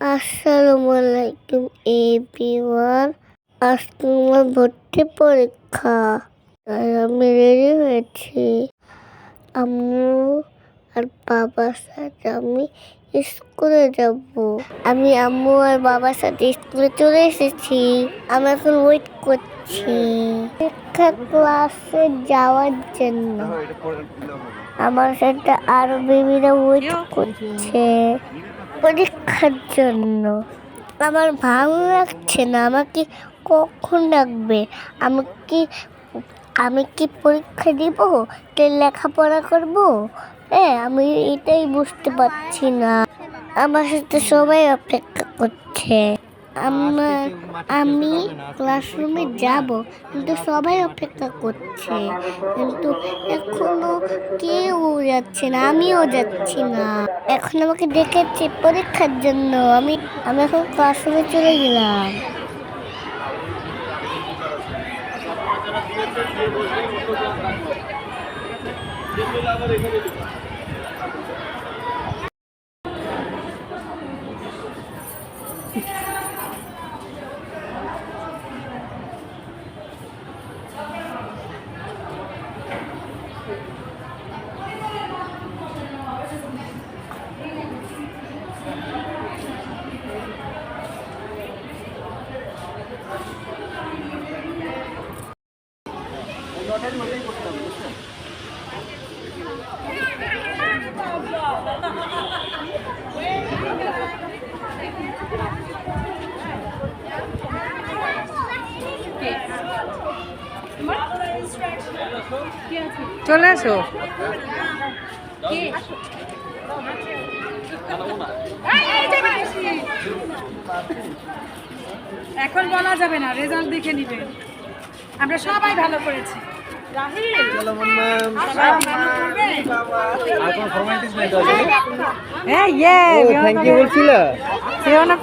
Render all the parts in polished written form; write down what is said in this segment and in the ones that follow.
আসসালামু আলাইকুম এভরিওয়ান। আজকে আমার ভর্তি পরীক্ষা, তাই আমি রেডি হয়েছি। আম্মু আর বাবার সাথে আমি স্কুলে যাব। আমি আম্মু আর বাবার সাথে স্কুলে চলে এসেছি। আমি এখন ওয়েট করছি পরীক্ষা ক্লাসে যাওয়ার জন্য। আমার সাথে আরো বেবিরা ওয়েট করছে পরীক্ষার জন্য। আমার ভালো লাগছে না। আমাকে কখন ডাকবে? আমি কি পরীক্ষা দিব, লেখাপড়া করব? আমি এটাই বুঝতে পারছি না। আমার সাথে সবাই অপেক্ষা করছে। আমি ক্লাসরুমে যাব, কিন্তু সবাই অপেক্ষা করছে, কিন্তু এখনো কেউ যাচ্ছে না, আমিও যাচ্ছি না। এখন আমাকে ডেকেছে পরীক্ষার জন্য। আমি এখন ক্লাসরুমে চলে গেলাম। চলে আসো। এখন বলা যাবে না, রেজাল্ট দেখে নিবে। আমরা সবাই ভালো করেছি।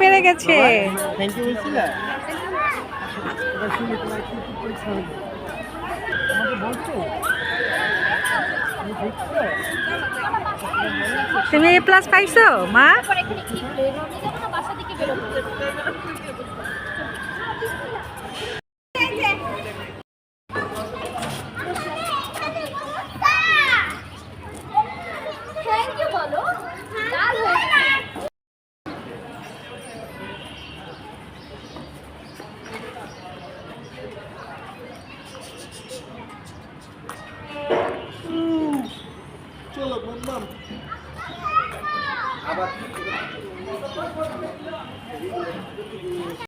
পেরে গেছে। তুমি A+ পাইছো মা? চলো বললাম আবার